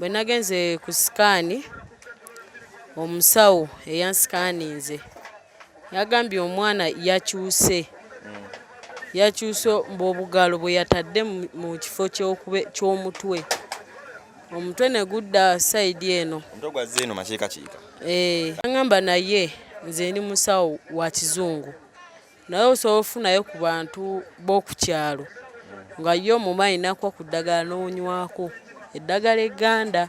bwe nagenze ku sikaani omusawo eyansikaaninze yagambye omwana yakyuse obugalo bwe yatadde mu kifo ky'omutwe omutwe ne gudda sayidi eno aŋŋamba naye nze ndi musawo wa kizungu naye osobola ofunayo ku bantu b'oku kyalo nga yo omumayinako ku ddagala n'onywako eddagala egganda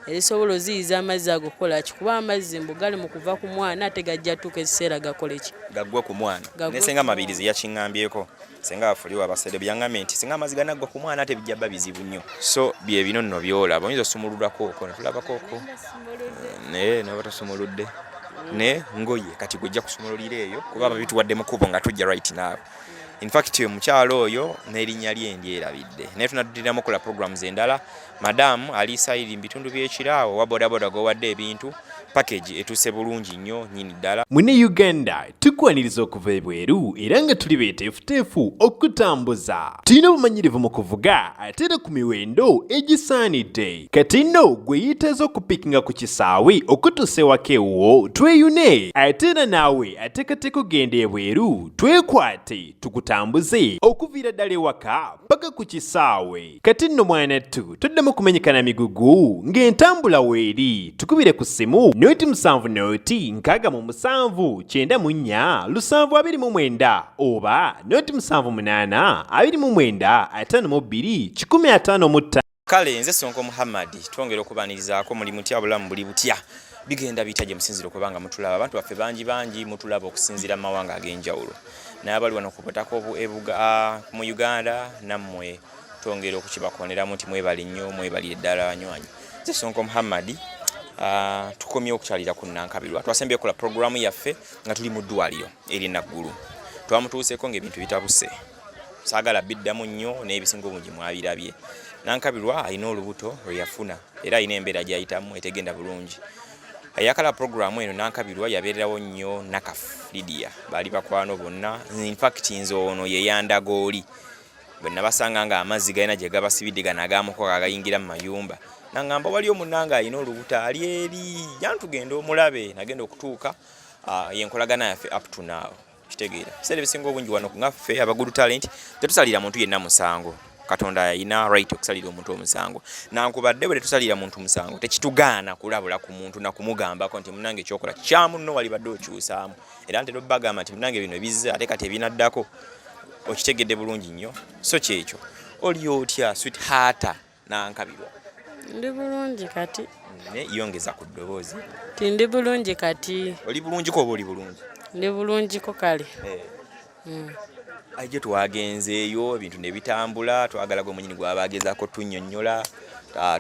erisobola oziyiza amazzi ago kolaki kuba amazzi mbu gali mu kuva ku mwana ate gajja tuuka ekiseera gakoleki gaggwe ku mwana ne senga mabirizi yakiŋŋambyeko senga afuliwa abasere byaŋŋambye nti singa amazzi ganaggwa ku mwana ate bijja bba bizibu nnyo so bye bino nno byolaba oyinza osumululwako oko netulabako oko naye noba tosumuludde ne ngoye kati gojja kusumululira eyo kuba ababituwadde mu kubo nga tujja right now. In fact omukyalo oyo n'erinnya lye ndyerabidde naye tunaddiramu kola programs endala madamu ali sayiri mu bitundu by'ekiraawo wa bodaboda gowadde ebintu package etuuse bulungi nnyo nnyini ddala. Mune Uganda tukwaniriza okuva ebweru era nga tuli beeteefuteefu okutambuza tulina obumanyirivu mu kuvuga ate era ku miwendo egisaanidde kati nno gwe yeetaaza okupikinga ku kisaawe okutuusa ewaka ewuwo tweyune ate era naawe ateekateeka ogenda ebweru twekwate tukutambuze okuviira ddala ewaka paka ku kisaawe kati nno mwanattu toddamu kumenyekana migugu ng'entambula weeri tukubire ku ssimu noti 7 noti 6 7 9 oba noti 7 8 29 52 kale nze Sonko Muhammad twongera okubanirizaako mulimu tya bulamu buli butya bigenda bitaje musinziro kubanga mutulaba abantu baffe bangi mutulaba okusinzira mu mawanga ag'enjawulo naye abali wano kupatako mu Uganda nammwe twongera okukibakoneramu nti mwebali nnyo mwebali eddala banywanyi. Nze Sonko Muhammad tukomye okukyalira ku Nankabirwa twasembye kola programu yaffe nga tuli mu ddwaliro eri Naggulu twamutuuseeko ng'ebintu bitabuse saagala biddamu nnyo n'ebisinga obungi mwabirabye. Nankabirwa alina olubuto lwe yafuna era alina embeera gy'ayitamu etegenda bulungi. Ayakala programu eno Nankabirwa yabeererawo nnyo Nakafu Lydia baali bakwano bonna in fact nze ono ye yandagooli bwe nabasanga nga amazzi galina gye gabasibidde gano agaamuko agayingira mu mayumba nangamba wali omunnanga alina olubuto ali eri yantugenda omulabe nagenda okutuuka yenkolagana yaffe up to now kitegeera biseera ebisinga obungi wano ngaffe aba good talent tetusalira muntu yenna musango Katonda yalina right okusalira omuntu omusango nankubadde bwe tusalira muntu musango tekitugaana kulabula ku muntu na kumugambako nti munange ekyokola kyamu nno wali badde okyusaamu era ntera obbagamba nti munange bino bizza ate kati ebinaddako okitegedde bulungi nnyo so kyekyo oli otya sweetheart Nankabirwa. Ndi bulungi kati ne yongeza ku ddoboozi ti ndi bulungi kati oli bulungi ko oba oli bulungi ndi bulungi ko kale aje twagenzeeyo ebintu ne bitambula twagala gwe mwennyini gwabagezaako tunnyonnyola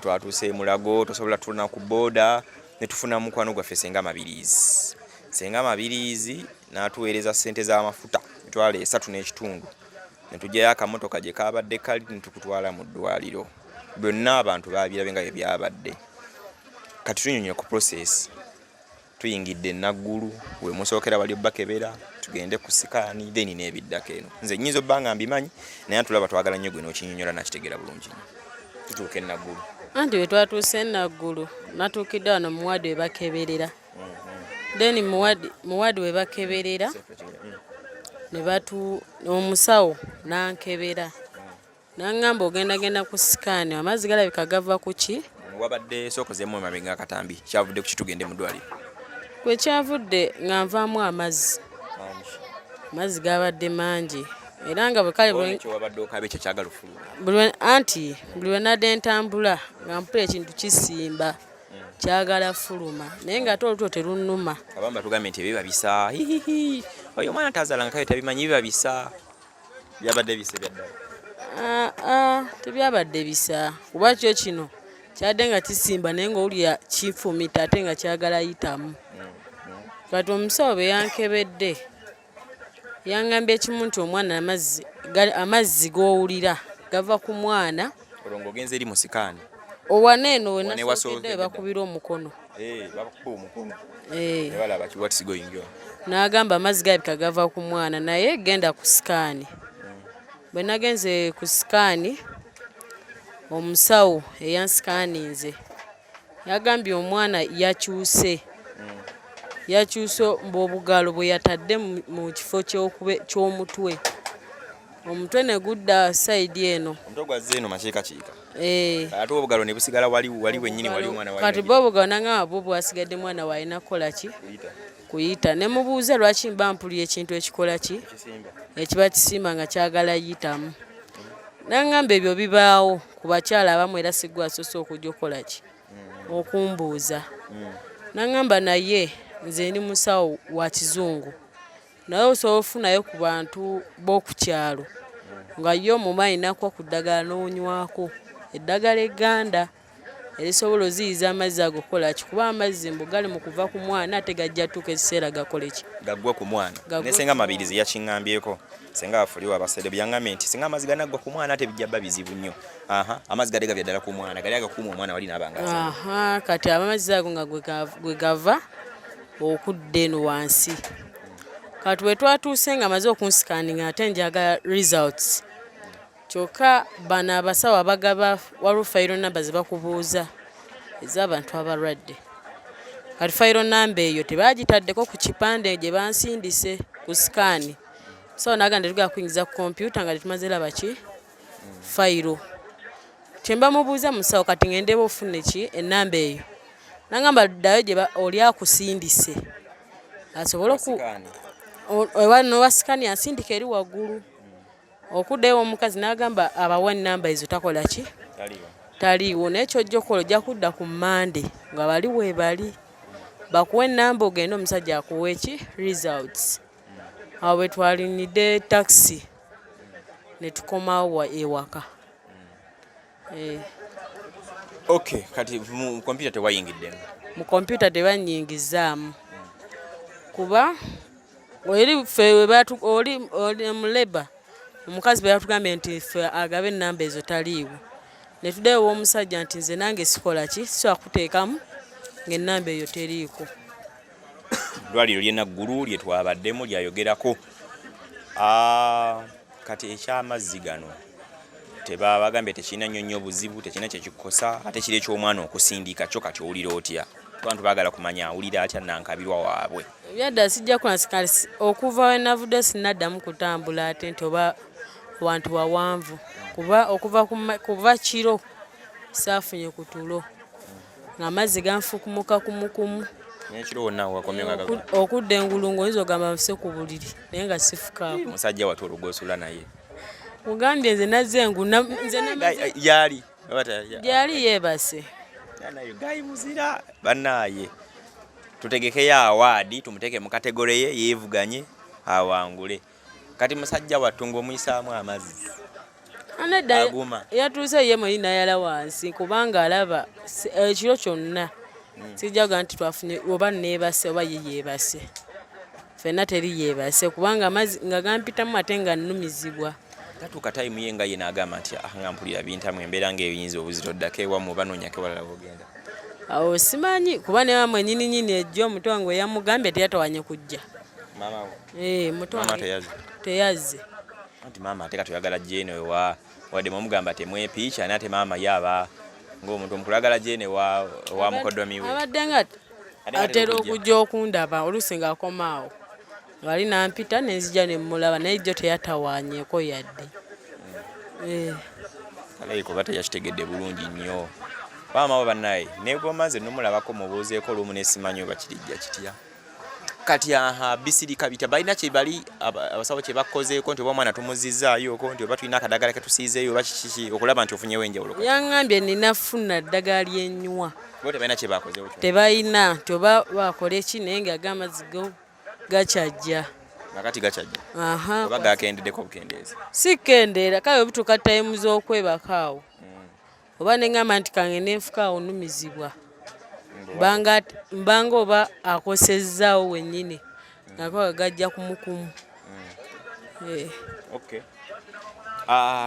twatuuse Mulago tosobola tuluna ku booda ne tufuna mukwano gwaffe senga mabirizi n'atuweereza ssente z'amafuta mitwalo 3.5 ne tujjayo akamotoka gye kaabadde kali ne tukutwala mu ddwaliro byonna abantu baabirabe nga bye byabadde kati tunyonyola ku process tuyingidde Naggulu we musookera wali Bakebera tugende ku sikaani then n'ebiddako eno nze nnyinza obbanga mbimanyi naye tulaba twagala nnyo gwe n'okinyonyola nakitegeera bulungi tutuuke Naggulu anti we twatuuse Naggulu natuukidde wano muwadde we bakeberera then muwadde we bakeberera ne batu omusawo nankebera nangamba ogendagenda ku sikaani amazzi galabika gava ku ki wabadde sookozeemu emabega akatambi kyavudde ku kitugende mu ddwaliro kwe kyavudde nga nvaamu amazzi gabadde mangi era nga bwe kale wabadde okaaba ekyo kyagala ofuluma buli lwe nadde ntambula nga mpula ekintu kisimba kyagala fuluma naye nga ate olutulo terunnuma abamba tugambye nti ebiba bisa oyo omwana tazaalanga kayo tabimanyi biba bisa byabadde bisa byaddala tebyabadde bisa kuba kyo kino kyadde nga kisimba naye ng'owulira kifumita ate nga kyagala yitamu kati omusawo be yankebedde yangambye ekimu nti omwana amazzi g'owulira gava ku mwana olongo ogenze eri mu sikaani owaneeno we nasookedde bakubira omukono n'agamba amazzi galabika gava ku mwana naye genda ku sikaani bwe nagenze ku sikaani omusawo eyansikaaninze yagambye omwana yakyuse obugalo bwe yatadde mu kifo ky'omutwe omutwe ne gudda sayidi eno omutwe gwazze eno makiikakiika ate obugalo ne busigala wali wennyini wali omwana kati bo obugalo nangamba bo bwasigadde mwana waalina kukola ki kuyita ne mubuuze lwaki mba mpulira ekintu ekikola ki ekiba kisimba nga kyagala yitamu nangamba ebyo bibaawo ku bakyala abamu era sigwa asoose okujja okukola ki okumbuuza nangamba naye nze ndi musawo wa kizungu naye osobola ofunayo ku bantu b'oku kyalo nga yo omumayi nakwa ku ddagala n'onywako eddagala egganda erisobola oziyiza amazzi ago kukola ki kuba amazzi mbu gali mu kuva ku mwana ate gajja tuuka ekiseera gakole ki gaggwa ku mwana ne senga mabirizi yakiŋŋambyeko senga afuliwa abasede byaŋŋambye nti singa amazzi ganaggwa ku mwana ate bijja bba bizibu nnyo amazzi gali gabya ddala ku mwana gali agakuuma omwana wali n'abanga kati amazzi ago nga gwe gava okudda eno wansi kati bwe twatuuse nga amaze okunsikaninga ate njagala results kyokka bano abasawo abagaba waliwo fayiro namba ze bakubuuza ez'abantu abalwadde kati fayiro namba eyo tebagitaddeko ku kipande gye bansindise ku sikaani so naganda tugala kuyingiza ku kompyuta nga tetumaze laba ki fayiro kyemba mubuuza musawo kati ngende bofune ki enamba eyo nangamba ddayo gye oli akusindise asobole nowasikani asindika eri waggulu okuddayo omukazi n'agamba abawa namba ezo takola ki taliiwo naye kyojja okukola ojja kudda ku mmande nga bali weebali bakuwa enamba ogenda omusajja akuwa eki results awo bwe twalinidde taxi ne tukomawo ewaka okay kati mu kompyuta tewayingiddemu mu kompyuta tebanyingizaamu kuba oli muleba omukazi bwe yatugambye nti ffe agabe enamba ezo taliiwo ne tuddayo w'omusajja nti nze nange sikola ki sisobola kuteekamu ng'ennamba eyo teriiko ddwaliro ly'enaggulu lye twabaddemu lyayogerako kati ekyamazzi gano bagambye tekirina nnyo nnyo buzibu tekirina kyekikosa ate kiri eky'omwana okusindika kyo kati owulira otya abantu baagala kumanya awulira atya nankabirwa waabwe ebyadda sijja kunasikali okuva we navudde sinnaddamu kutambula ate nti oba wantu wawanvu kuva kiro saafunye ku tulo ng'amazzi ganfukumuka kumukumu nekiro wonna wakomye okudda engulungu oyinza ogamba nfuse ku buliri naye nga sifukaako musajja watu olugosula naye mugambye nze nazze engu gyali yeebase nayo gayi muzira bannaaye tutegekeyo awaadi tumuteeke mu kategore ye yeevuganye awangule kati musajja wattu ng'omuyisaamu amazzi aguma yatuuse ye mwenyi nayala wansi kubanga alaba ekiro kyonna sijjaga nti twafunye oba neebase oba ye yeebase ffenna teri yeebase kubanga amazzi nga gampitamu ate nga nnumizibwa tatuuka tayimu ye nga ye n'agamba nti nga mpulira bintamu embeera ng'ebiyinza obuzito ddako ewamu oba noonyako ewalala bwogenda awo simanyi kuba ne mama nyininyini ejjo omuto wange yamugambye teyatawanye kujja muto teyazze anti maama ate katuyagala jene wadde mumugamba temwepiica naye ate maama yaaba ng'omuntu omukulu jene wa mukodomi we abadde nga atera okujja okundaba oluusi ng'akomaawo ngali nampita nenzija ne mmulaba naye jjo teyatawanyeeko yadde kale kuba teyakitegedde bulungi nnyo maama we bannaye negomaze nomulabako mubuuzeeko olumu nesimanyi oba kirijja kitya kati bisirika bita balina kyebali abasawo kye bakozeeko nti oba omwana tumuzizzaayooko nti oba tulina akadagala ketusiizeeyo oba kiki okulaba nti ofunyewo enjawulo yaŋŋambye ninafuna ddagala lyennywa bo tebalina kye bakozeewo tebalina nti oba bakole ki naye ng'aga amazzi go gakyajja nakati gakyajja oba gakendeddeko bukendeeza si kendeera kale obituuka tayimu z'okwebakaawo oba neŋŋamba nti kange nenfukaawo nnumizibwa mbanga oba akosezzaawo wennyini ngakoga gajja kumukumu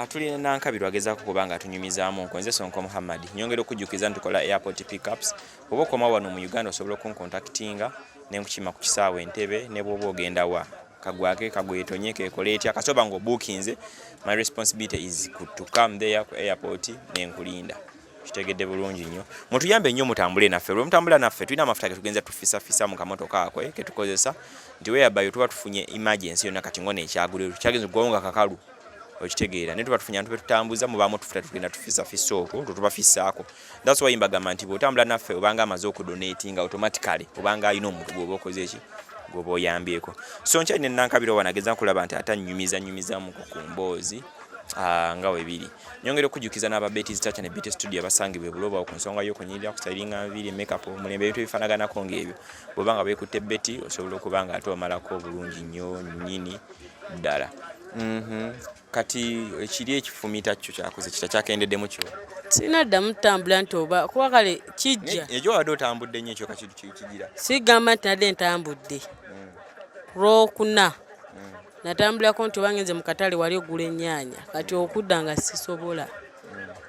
tulina nankabirwa agezaako kuba nga tunyumizaamu nze Sonko Muhammad nyongera okujjukiza nti tukola airport pickups oba okoma wano mu Uganda osobola okunkontaktinga nenkukima ku kisaawe Entebbe ne bw'oba ogenda wa kagwake kagwetonye kekola etya kasoba ng'obuukinze my responsibility is to come there ku airport nenkulinda kitegedde bulungi nnyo mutuyambe nnyo mutambule naffe lwe mutambula naffe tulina amafuta ge tugenza tufisafisa mu kamotoka akwe ke tukozesa nti weyabayo tuba tufunye emergency yonna kati ngone ekyaguliro kyagenza okugonga kakalu okitegeera ne tuba tufunye abantu betutambuza mubaamu tufuta tugenda tufisafisa okwo tutubafisaako that's why mbagamba nti bw'otambula naffe obanga amaze okudonating automatically obanga alina omuntu gwoba okoze eki gwoba oyambyeko so nkyalina nankabiro wanageza nkulaba nti atanyumiza mu kumboozi nga webiri nyongera okujjukiza n'ababetis tacha ne BT studio abasangibwe buloba ku nsonga y'okunyirira kusayiringa nviri makeup mulembe ebintu ebifanaganako ng'ebyo bw'obanga beekutte beti osobola okubanga ate omalako obulungi nnyo nnyini ddala kati ekiri ekifumita kyo kyakoze kita kyakendeddemu kyo sinaddamu ttambula nti oba kuba kale kijja ekyo wadde otambudde nnyo ekyo kigira sigamba nti nadde ntambudde lwokuna natambulako nti oba ngenze mu katale wali ogula ennyaanya kati okudda nga sisobola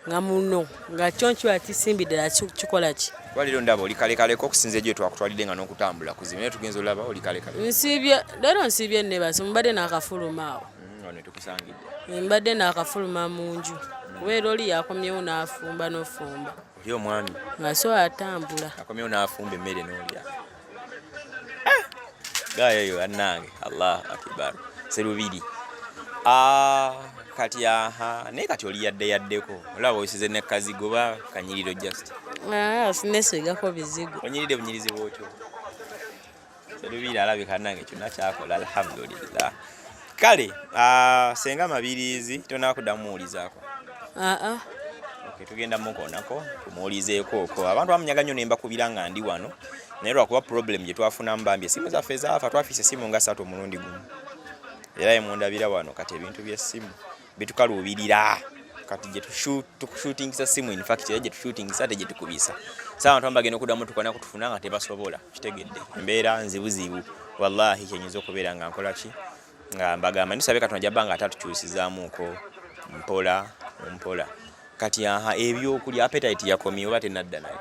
nga muno nga kyo nkiba kisimbidde ddala kikola ki waliro ndaba oli kalekaleko okusinza egyo twakutwalidde nga n'okutambula kuzibu naye tugenza olaba oli kalekale leero nsiibye nebase mbadde n'akafuluma awo tukusangidde mbadde n'akafuluma mu nju kubeera oli yakomyewo n'afumba n'ofumba oli omwami nga so atambula akomyewo n'afumba emmere n'olya gayoyo annange allah akibar serubiri kati naye kati oli yaddeyaddeko olaba osize nekazigo ba kanyiriro just sinesigako bizigo onyiridde bunyirizi bwotyo serubiri alabika annange kyonna kyakola alhamdulillah kale senga mabirizi tonakuddamu muwulizaako tugenda mukonako tumuwulizeeko okwo abantu bamunyaga nnyo nemba kubira nga ndi wano naye lwakuba problem gye twafunamu bambi esimu zaffe zaafa twafiisa essimu nga 3 omulundi gumu era emundabira wano kati ebintu by'essimu bitukaluubirira kati gye tukushutingisa simu infact era gye tushootingisa ate gye tukubisa saa abantu bagenda okuddamu tukona kutufuna nga tebasobola kitegedde embeera nzibuzibu wallahi kyenyiza okubeera nga nkola ki nga mbagamba ndisabe katonda jabbanga atatukyusizaamuko mpola kati ebyokulya appetite yakomye oba tenadda nayo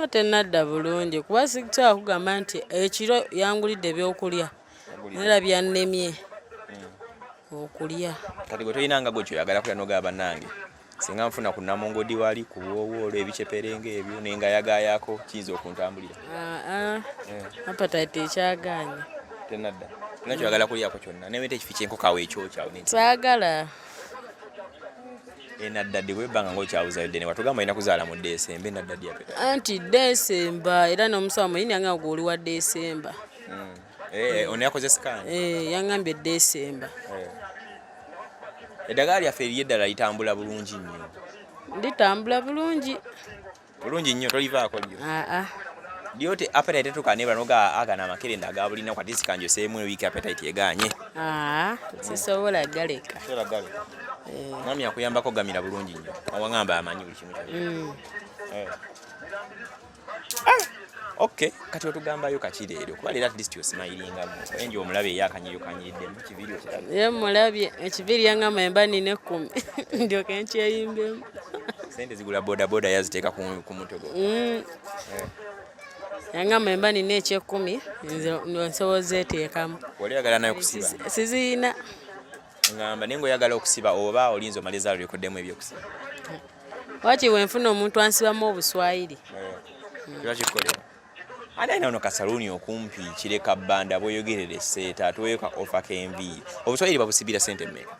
tenadda bulungi kuba sikitwala kugamba nti ekiro yangulidde ebyokulya era byannemye okulya kati gwe tolinanga gwe kyoyagala kulya nogaba bannange singa nfuna ku namongodi wali ku wowoolo ebiceperenge ebyo nengayagayako kiyinza okuntambulira appetite ekyaganye tenadda nakyoyagala kulyako kyonna newete ekifi kyenkokawo ekyokyawo saagala enaddadde bwebbanga ngaokyawuzalidde ne watugamba olina kuzaala mu Desemba enaddadde yapeta anti Desemba era n'omusawo muyini yangamba gwe oli wa Desemba ono yakoze sikaani yangambye Desemba eddagala lyaffe eriyo eddala litambula bulungi nnyo litambula bulungi nnyo tolivaako lyo lyote appetite tukanebula noga agana amakerenda agabulina kwati sikanjoseemu ewiiki appetite eganye sisobola galeka mwami akuyambako gamira bulungi nnyo awangamba amanyi buli kimu okay kati otugambayo kakireero kuba leero at least osimayiringamu enji omulabe eyakanyiryo kanyiriddemu kivirio kirabye ye mulabye ekiviri yangamba emba nina 10 ndyoke nkyeyimbemu sente zigula bodaboda yaziteeka ku mutego yangamba emba nina ekyekumi nsobola eteekamu oliyagala nayo kusiba sizirina ngamba naye ngaoyagala okusiba oba olinza omaliza lwekoddemu ebyokusiba waki wenfuna omuntu ansibamu obuswayiri kiba kikolera ate alina ono kasaluuni okumpi kireka bbanda bweyogerera esseeta atuweeka ofa k'enviiri obuswayiri babusibira sente mmeka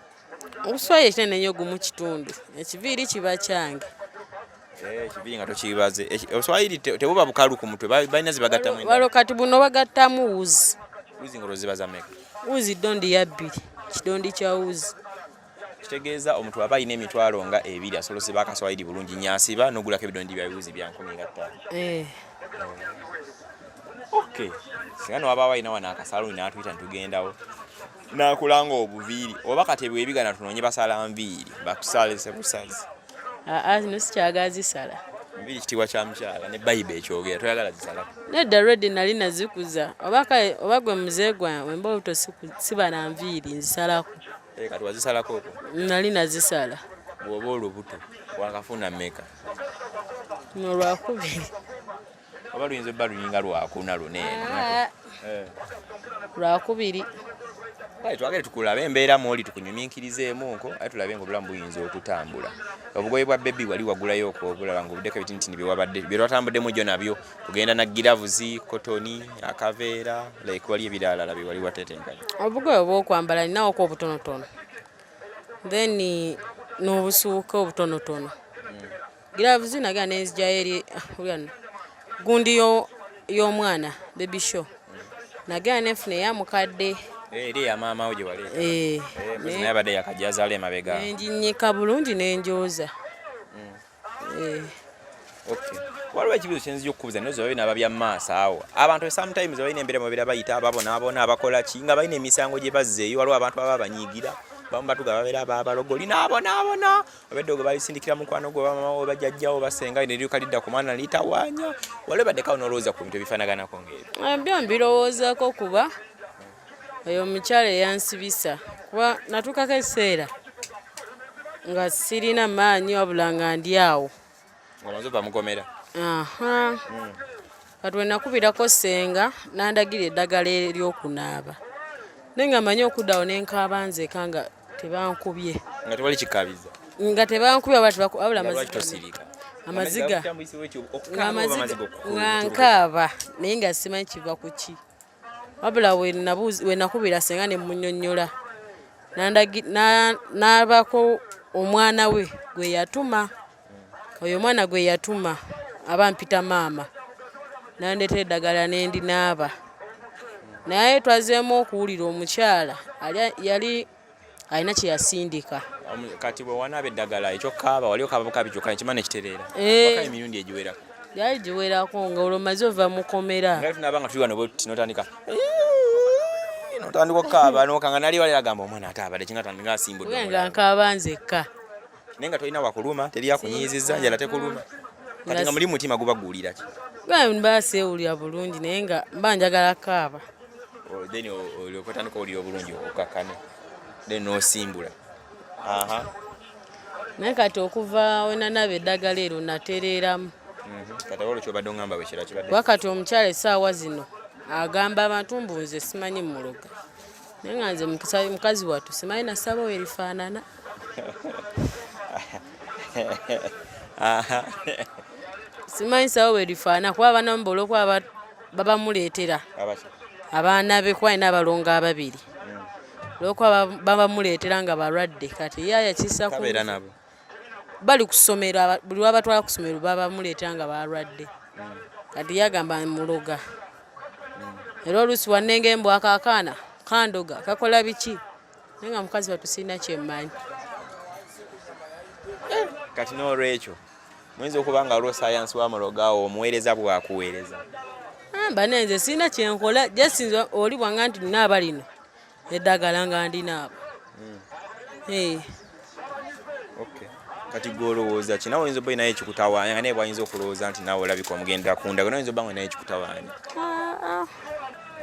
obuswayiri kinene nnyo gumu kitundu ekiviiri kiba kyange ekiviiri nga tokibaze obuswayiri tebuba bukalu ku mutwe balina zibagattamu walo kati buno bagattamu wuzi nga ozibaza mmeka wuzi dondi ya 2 kidondi kya wuzi kitegeeza omuntu aba alina emitwalo nga 2 asobola osiba akaswayiri bulungi nyasiba n'ogulako ebidondi bya wuzi bya 15 okay singa nowaba walina wana akasaluuni n'atuyita nitugendawo nakulanga obuviiri oba kati bwebigana tunoonye basala nviiri bakusalise busazi zino sikyagazisala nviiri kitiibwa kya mukyala ne bayiba ekyogera toyagala zisalako nedda redi nali nazikuza oba gwe muzehe gwange mba obuto siba na nviiri nzisalako kati wazisalako okwo nali nazisala bw'oba olubuto wakafuna mmeka nolwakubiri oba luyinza obba lulinga lwakuna luneeno lwakubiri Kale twagale tukulabe embeera mwoli tukunyuminkirizeemuko ate tulabe ng'obulamu buyinza okutambula. Obugoye bwa bebi wali wagulayo okobulaba ng'obuddeko ebitintini bye watambuddemu gyo nabyo kugenda na giravuzi, kotoni, akaveera, like wali ebirala bye wali watetenkanya. Obugoye obw'okwambala ninawo ko obutonotono. Then n'obusuuka obutonotono. Giravuzi nagenda nenzigyayo eri gundi y'omwana baby show. Nagenda nefuna eya mukadde. Eri ya maama we gye wali. Naye abadde yakajazaala emabega. Nenjinyika bulungi nenjoza. Okay. Waliwo ekibuzo kyenzi okukubuza naye zoba n'ababya maaso awo. Abantu sometimes balina embeera mu bira bayita ababonaabona abakola ki nga balina emisango gye bazzeeyo waliwo abantu baba banyiigira. Bamu batuga babeera abalogoli n'abonaabona. Obedde gwe balisindikira mukwano gwe bamama we bajjajjawo basenga ne lyuka lidda ku mwana litawaanya. Waliwo baddekawo n'olowooza ku bintu ebifaanaganako ng'ebyo. Byo mbirowoozaako kuba oyo omukyala eyansibisa kuba natuukako ekiseera nga sirina maanyi wabula nga ndi awo. Ng'omaze bamukomera. Kati we nakubirako ssenga n'andagira eddagala ery'okunaaba. Naye nga manyi okuddawo nenkaaba nzeka nga tebankubye. Nga tewali kikaabiza. Nga tebankubye wabula amaziga. Nga nkaaba naye nga simanyi kiva ku ki. Wabula we nakubira ssenga ne munnyonnyola. N'abako omwana we gwe yatuma. Oyo omwana gwe yatuma aba mpita maama. N'andeetera eddagala n'endinaaba. Naye twazeemu okuwulira omukyala yali alina kye yasindika. Kati bwe wanaaba eddagala ekyo kaaba wali okaaba bukabi kyokka nekima nekitereera. Waka emirundi egiwerako. Yali giwerako nga olwomaze ova mukomera. Nga tunaaba nga tuli wano bwe tuti n'otandika. N'otandika okukaaba n'okanga nali wali agamba omwana ate abadde kinga tandika asimbudde. Nga nkaaba nzekka. Naye nga tolina wakuluma teri akunyiizizza njala tekuluma. Kati nga muli mutima guba guwulira ki? Mba seewulira bulungi naye nga mba njagala kaaba. Then olwokotandika owulira obulungi okakkane. Then n'osimbula. Naye kati okuva we nanaaba eddagala eryo natereeramu. Kati olwo kyobadde oŋŋamba bwe kira kibadde. Wakati omukyala essaawa zino agamba abantu mbu nze simanyi muloga. Naye nga nze mukazi wattu simanyi nasaba we lifaanana. Simanyi sawa we lifaana kuba abaana mbola okuba babamuleetera abaana be kuba alina abalongo ababiri olwokuba babamuleetera nga balwadde kati ye yakisa bali ku ssomero buli wabatwala ku ssomero babamuleetera nga balwadde kati yagamba muloga era oluusi wannenga embwako akaana kandoga kakola biki naye nga mukazi watusirina kyemmanyi. Kati n'olwekyo muyinza okuba nga olwo sayansi wa muloga omuweereza bwakuweereza. Banenze sirina kyenkola jasinza oli bwanga nti naaba lino eddagala nga ndinaaba. Kati gw'olowooza ki nawe oyinza obba naye ekikutawaanya nga naye bwayinza okulowooza nti naawe olabika omugendera ku ndagala oyinza obba nga naye ekikutawaanya.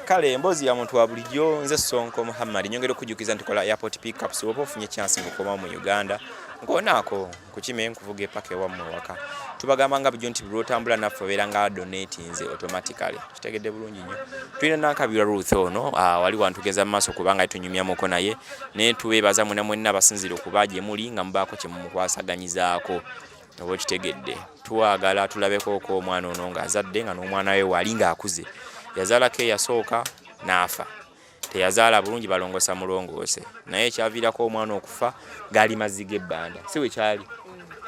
Kale emboozi ya muntu wa bulijjo nze Sonko Muhammad nyongera okujjukiza nti kola airport pickups oba ofunye chance ng'okoma mu Uganda nkonaako kukime nkuvuga epaka ewammwe waka tubagamba nga bijjo nti bulotambula naffe obeera nga donatinze automatically kitegedde bulungi nnyo. Tulina Nankabirwa Ruth ono wali wantugeza mu maaso kubanga tunyumyamuko naye naye tubeebaza mwena mwenna abasinzire okuba gye muli nga mubaako kye mumukwasaganyizaako oba kitegedde tuwagala tulabeko ko omwana ono ng'azadde nga n'omwana we wali ng'akuze yazaalako eyasooka n'afa teyazaala bulungi balongosa mulongoose naye ekyaviirako omwana okufa gaali mazzi g'ebbanda si bwe kyali.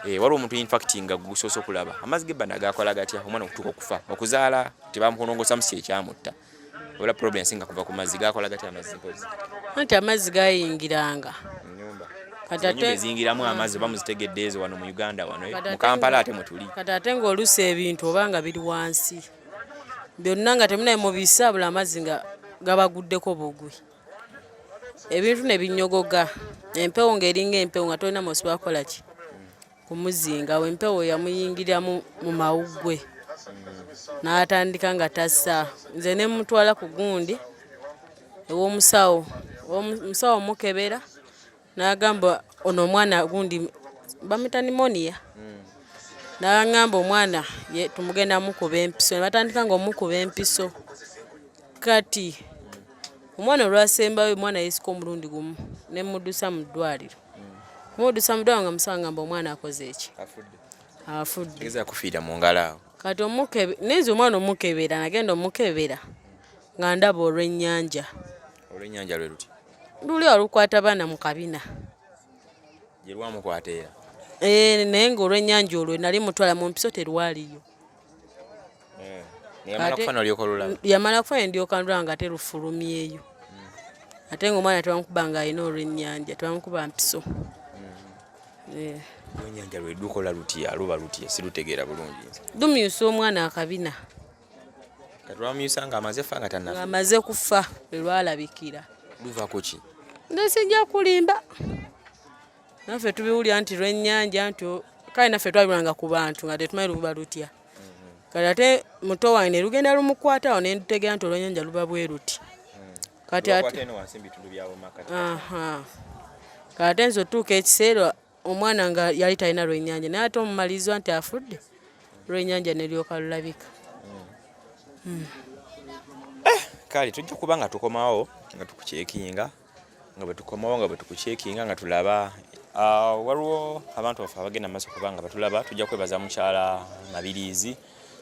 Waliwo omuntu infact nga gusoose okulaba amazzi g'ebbanda gakola gatya omwana okutuuka okufa okuzaala tebamukulongosa musi ekyamutta ola problem singa kuva ku mazzi gakola gatya amazzi mpozi anti amazzi gayingiranga nyumba eziyingiramu amazzi oba muzitegedde ezo wano mu Uganda wano mu Kampala ate mwe tuli kati ate ng'oluusi ebintu oba nga biri wansi byonna nga temunaye mubisa bula amazzi nga gabaguddeko bugwi ebintu ne binyogoga empewo ng'eringa empewo nga tolina mosi bakola ki kumuzinga we empewo yamuyingira mu mawuggwe n'atandika nga tassa nze ne mutwala ku gundi ew'omusawo omusawo mukebera n'agamba ono omwana gundi bamita pneumonia n'agamba omwana tumugenda mukuba empiso ne batandika nga omukuba empiso kati omwana olwasembayo omwana yeesika omulundi gumu ne muddusa mu ddwaliro muddusa mu ddwaliro nga musanga mba omwana akoze eki afudde tegeza kufiira mu ngalo awo kati neza omwana omukebera nagenda omukebera nga ndaba olw'ennyanja lwe luti luli olukwata baana mu kabina gye lwamukwata era naye nga olw'ennyanja olwo nali mutwala mu mpiso terwaliyo yamala kufuna ndyoka ndula nga terufulumyeyo ate nga omwana tebamukuba nga alina olw'ennyanja tebamukuba mpiso olw'ennyanja lwe lukola lutya luba lutya sirutegeera bulungi lumyusa omwana akabina kati lwamuyusa nga amaze fa nga tannafa amaze kufa lwalabikira luvaako ki nesijja kulimba naffe tubiwulira nti lw'ennyanja nti kale naffe twabiranga ku bantu nga tetumanyi luba lutya kati ate muto wange ne lugenda lumukwatawo ne ndutegeera nti olw'ennyanja luba bwe luti kati ate nze otuuka ekiseera omwana nga yali talina lw'ennyanja naye ate omumalirizwa nti afudde lw'ennyanja ne lyoka lulabika kale tujja kuba nga tukomawo nga tukucekinga nga bwe tukomawo nga bwe tukucekinga nga tulaba waliwo abantu baffe abagenda maaso kuba nga batulaba tujja kwebaza mukyala Mabirizi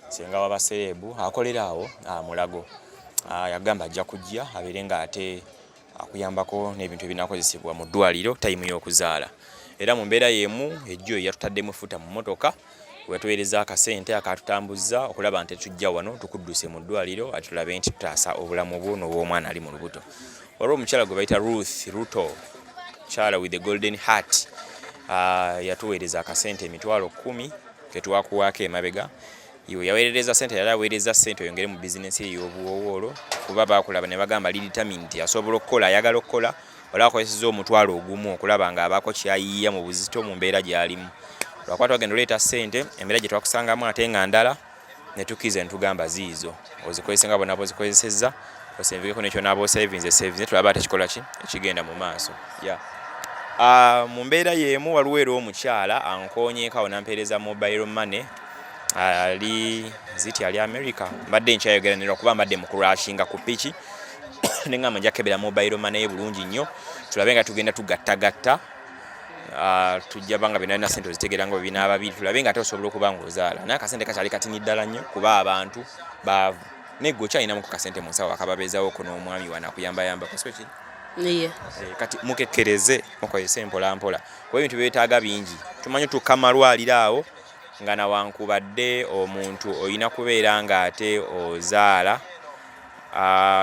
senga w'abaserebu akolera awo Mulago yagamba ajja kujja abeere nga ate akuyambako n'ebintu ebinakozesebwa mu ddwaliro tayimu y'okuzaala era mu mbeera y'emu ejjo yatutaddemu efuta mu mmotoka watuweereza akasente akatutambuzza okulaba nti tujja wano tukudduse mu ddwaliro ate tulabe nti tutaasa obulamu bwo n'obw'omwana ali mu lubuto waliwo omukyala gwe bayita Ruto mukyala with the golden heart yatuweereza akasente emitwalo 10 ke twakuwaako emabega iwe yaweereza sente yali aweereza sente oyongere mu bizinesi ey'obuwowoolo kuba baakulaba ne bagamba liditamin nti asobola okukola ayagala okukola wala akozesezza omutwalo ogumu okulaba nga abaako kyayiiya mu buzito mu mbeera gy'alimu lwakuba twagenda oleeta ssente embeera gye twakusangamu ate nga ndala ne tukiza ne tugamba ziizo ozikozese nga bona bozikozesezza osenvikeko nekyo naaba osavinze tulaba tekikola ki ekigenda mu maaso mu mbeera y'emu waliwo era omukyala ankonyeekawo nampeereza mobile money ali America mbadde nkyayogeranira okuba mbadde mu kurashinga ku piki nengamba nja kebera mobile money bulungi nnyo tulabe nga tugenda tugattagatta tujja banga bina sente ozitegeera nga binaaba biri tulabe nga ate osobola okuba ng'ozaala naye akasente kakyali katini ddala nnyo kuba abantu baavu negwe okyalinamu ku kasente mu nsawo akababeezawoko n'omwami wana akuyambayamba kusweki kati mukekkereze mukozese mpolampola kuba ebintu byetaaga bingi tumanyi tukka malwaliro awo nga nawankubadde omuntu olina kubeera nga ate ozaala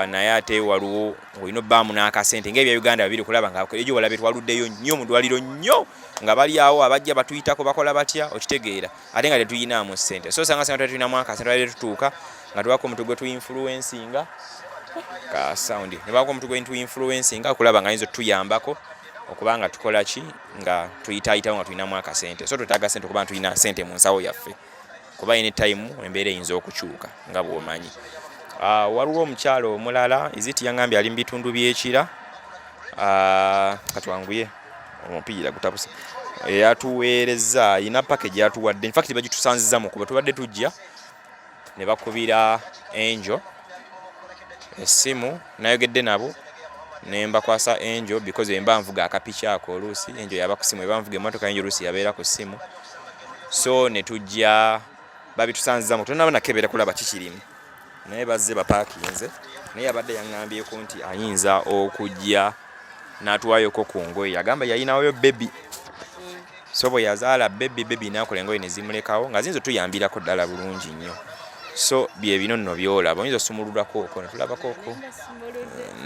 naye ate waliwo olina obbaamu n'akasente ng'ebya Uganda babiri kulaba nga ejo walabe twaluddeyo nnyo mu ddwaliro nnyo nga bali awo abajja batuyitako bakola batya okitegeera ate nga tetuyinaamu ssente so sanga sente tuyinamu akasente twali tutuuka nga tubako omuntu gwe tuyinfluencinga ka sound ne bako omuntu gwe tuyinfluencinga okulaba nga ayinza otuyambako okubanga tukola ki nga tuyitaayitawo nga tulinamu akasente so twetaaga sente okuba tulina sente mu nsawo yaffe kuba ine time embeera eyinza okukyuka nga bw'omanyi waliwo omukyalo omulala iziti yangambye ali mu bitundu by'ekira katwanguye omupiira gutabuse eyatuweereza ina package yatuwadde in fact bagitusanziza mu kuba tubadde tujja ne bakubira Angel essimu nayogedde nabo nemba kwasa Angel because emba nvuga akapicha ako oluusi Angel yaba ku simu emba nvuga emotoka Angel oluusi yabeera ku simu so ne tujja babitusanziza mu tunaba nakebera kulaba kikirimu naye bazze bapaakinze naye abadde yaŋŋambyeko nti ayinza okujja n'atuwayoko ku ngoye yagamba yayinawoyo bebi so bwe yazaala bebi nakola engoye ne zimulekawo nga zinzo tuyambirako ddala bulungi nnyo so bye bino nno byolaba oyinza osumululako oko netulabako oko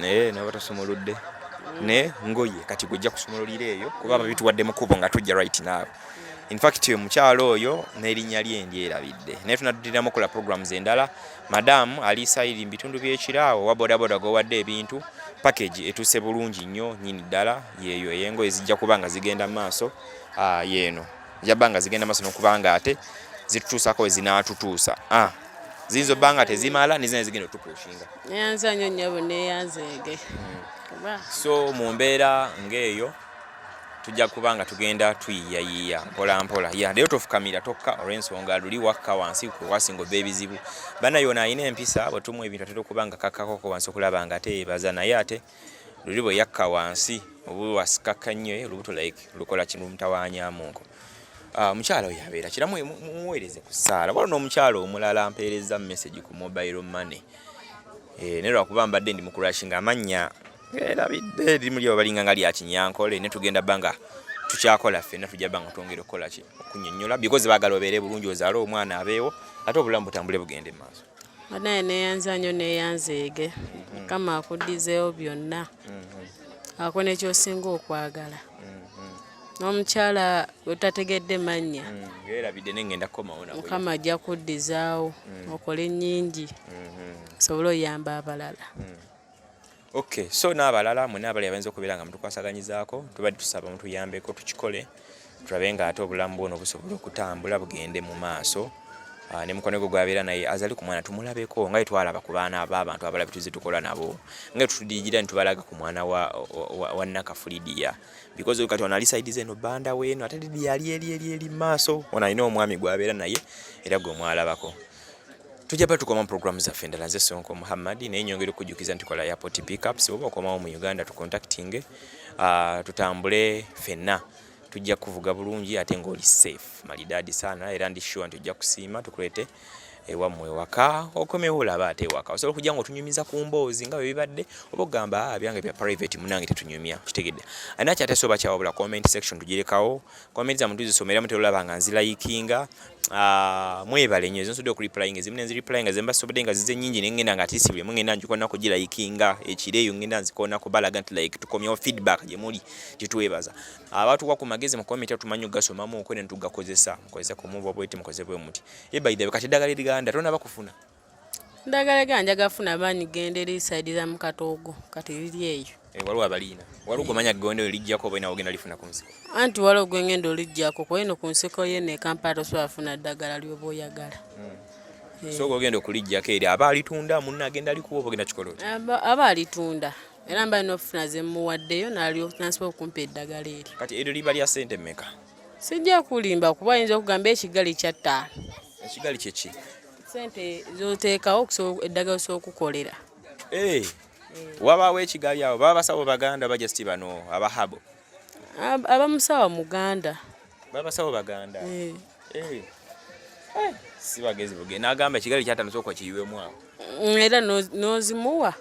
naye naba tosumuludde ne ngoye kati gojja kusumululira eyo kuba babituwadde mu kubo nga tujja right now in fact omukyalo oyo n'erinnya lye ndyerabidde naye tunaddiramu okola programs endala madam ali sayiri mbitundu by'ekiraawo wa bodaboda gowadde ebintu package etuse bulungi nnyo nyini ddala yeeyo eyengo ezijja kubanga zigenda maaso yeeno jabanga zigenda maaso n'okubanga ate zitutuusako ezinaatutuusa zinzo banga tezimala nizine zigenda otupushinga neyanza nnyo nnyabo neyanzeege so mu mbeera ng'eyo tujja kubanga tugenda tuyiyayiya mpola leero tofukamira tokka olw'ensonga luli wakka wansi wasinga obba ebizibu bana yona alina empisa bwe tumu ebintu atera okubanga kakkakoko wansi okulaba nga teebaza naye ate luli bwe yakka wansi oba wasikakka nnyo olubuto like lukola kino mutawanyamunko. Mukyala oyo abeera kiramu muweereze ku ssaala waliwo n'omukyala omulala mpeereza message ku mobile money ne lwakuba mbadde ndi mukurashinga amannya erabidde limu lyo balinga nga lya kinyankole ne tugenda banga tukyakola ffenna tujja banga twongera okukola ki okunyonnyola because baagala obeere bulungi ozaale omwana abeewo ate obulamu butambule bugende mu maaso. Naye neeyanza nnyo neeyanzeege Mukama akuddizeewo byonna ako nekyosinga okwagala. N'omukyala wetategedde mannya erabidde nengenda kukomawo nawe Mukama ajja kuddizaawo okole nnyingi osobole oyamba abalala. Okay, so n'abalala mwenna abali abayinza okubeera nga mutukwasaganyizaako tubadde tusaba mutuyambeko tukikole tulabe nga ate obulamu bwono busobola okutambula bugende mu maaso. Ne mukono gwe gwabeera naye azali ku mwana tumulabeko nga twalaba ku baana b'abantu abalala tuze tukola nabo nga tutudigira ntubalaga ku mwana wa Nakafulidia because kati ono ali side zeno banda weeno ate Lidia ali maaso ono alina omwami gwabeera naye era gwe mwalabako. Tujja pa tukoma program zaffe endala nze Sonko Muhammad naye nyongera okujjukiza nti kola airport pickups oba okomawo mu Uganda tucontacting tutambule ffenna tujja kuvuga bulungi ate ng'oli safe malidadi sana era ndi sure nti tujja kusiima tukulete ewammwe waka okomewo olaba ate waka osobola okujja ng'otunyumiza ku mboozi nga bwe bibadde oba ogamba byange bya private munange tetunyumya kitegedde anaki ate soba kyawabula comment section tugirekawo comment za muntu zisomera mutera olaba nga nzirayikinga mwebale nnyo ensudde okureplying ezimu nenzireplyinga zemba sobodde nga zize nnyingi nengenda nga tisibule mungenda njikonako girayikinga ekireeyo ngenda nzikonako balaga nti like tukomyewo feedback gye muli titwebaza abatuwa ku magezi mu comment tumanyi ogasomamu okwe ne tugakozesa mukozesa ku move obwete mukoze bwe muti by the way kati eddagala eriganda tona bakufuna ndagala ganja gafuna bani genderi side za mukatogo kati liri eyo waliwo abaliina waliwo kumanya gonde lijjako oba ogenda lifuna ku nsiko anti waliwo gwengendo olijjako kweno ku nsiko ye ne Kampala tosobola funa ddagala lyoba oyagala so ogenda okulijjako eri aba alitunda munna agenda alikuwa oba ogenda kikola oti aba alitunda era mba alina ofuna ze muwaddeyo nasobola okumpa eddagala eri kati eryo liba lya ssente mmeka sijja kulimba kuba ayinza okugamba ekigali kya 5 ekigali kyeki sente zoteekawo eddagala osobola okukolera wabaawo ekigali awo baba Abasawo Baganda bajja siti bano abahabo abamusawa Muganda baba Abasawo Baganda si bagezi buge nagamba ekigali kyatano sooka kiyiwemu awo era nozimuwa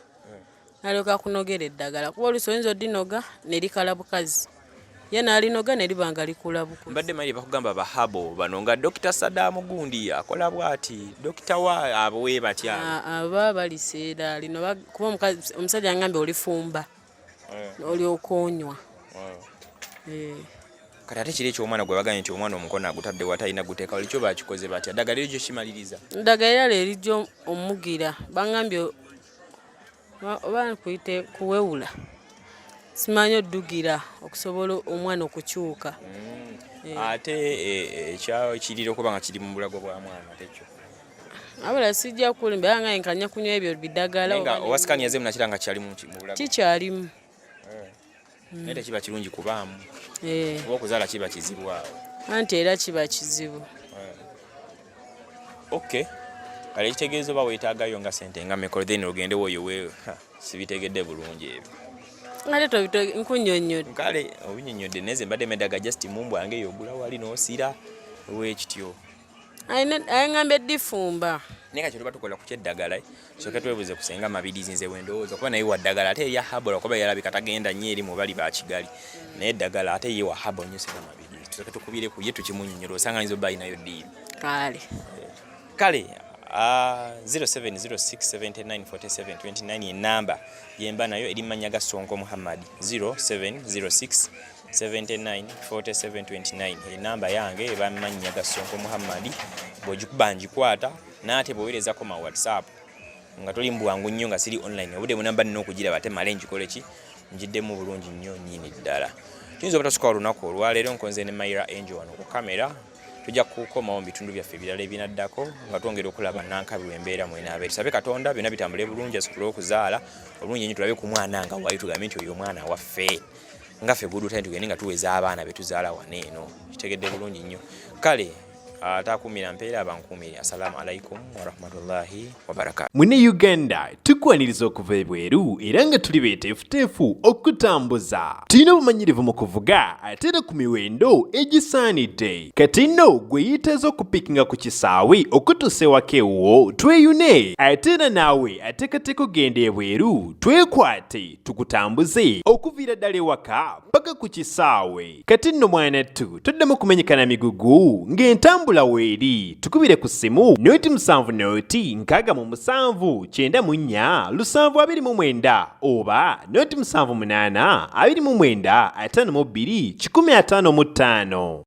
nalyoka kunogera eddagala kuba olusi oyinza odinoga nerikala bukazi ye nalinoga neribanga likula bukuzi mbadde manyi bakugamba bahabo bano nga Dr. Saddam Gundi akola bwati Dr. wa abowe batya aba baliseera lino kuba omusajja angambe olifumba oli okonywa kati ate kiri ekyomwana gwe baganye nti omwana omukono agutadde watalina guteeka olikyo bakikoze batya ddagala eryo kimaliriza ddagala lerijjo omugira bangambye oba kuyite kuwewula simanyi oddugira okusobola omwana okukyuka ate ekyawo kirira okuba nga kiri mu bulago bwa mwana tekyo abala sijja kulimba era nga nkanya kunywa ebyo biddagala nga owasikani yazemu nakira nga kyali mu bulago kikyalimu naye tekiba kirungi kubaamu oba okuzaala kiba kizibu awo anti era kiba kizibu okay kale ekitegeezo oba weetaagayo nga sente nga mekolo then ogendewo oyo wewe sibitegedde bulungi ebyo ate nkunyonnyodde kale obinnyonnyodde neze mbadde meddaga just mumbu yange eyogula wali n'osira wekityo ayangambye ddifumba naye kati tuba tukola ku kyeddagala soke twebuze kusenga mabirizi nze wendowooza kuba naye waddagala ate eya habola kuba yalabika tagenda nnyo eri mu bali ba Kigali naye eddagala ate ye wa habo nnyo senga mabirizi tusoke tukubire ku ye tukimunnyonnyola osanga ayinza obba alinayo ddiiri kale 0706794729 enamba yemba nayo eri manya ga Sonko Muhammad 0706794729 enamba yange eba manya ga Sonko Muhammad bw'ogikuba njikwata n'ate bw'owerezako ma WhatsApp nga toli mbwangu nnyo nga siri online obudde munamba nina okugiraba ate male njikole ki njiddemu bulungi nnyo nnyini ddala tuyinza obutasuka olunaku olwaleero nkonze ne Mayra Angel wano ku kamera tujja kukomawo mu bitundu byaffe ebirala ebinaddako nga twongera okulaba nankabirwa embeera mwenaabe tusabe Katonda byonna bitambule bulungi asobole okuzaala obulungi nnyo tulabe ku mwana nga wali tugambe nti oyo omwana waffe nga ffe budu tani tugende nga tuweza abaana betuzaala wano eno kitegedde bulungi nnyo kale atakumira mpeera abankumire. Assalamu alaikum warahmatullahi wabarakatuh. Mune Uganda tukwaniriza okuva ebweru era nga tuli beeteefuteefu okutambuza. Tulina obumanyirivu mu kuvuga ate era ku miwendo egisaanidde. Kati nno gwe yeetaaza okupikinga ku kisaawe okutuusa ewaka ewuwo tweyune. Ate era naawe ateekateeka ogenda ebweru twekwate tukutambuze okuviira ddala ewaka paka ku kisaawe. Kati nno mwanattu toddamu kumenyekana migugu ng'entambula weeri tukubire ku ssimu noti 7 noti 6 7 9 oba noti 7 8 29 52 155.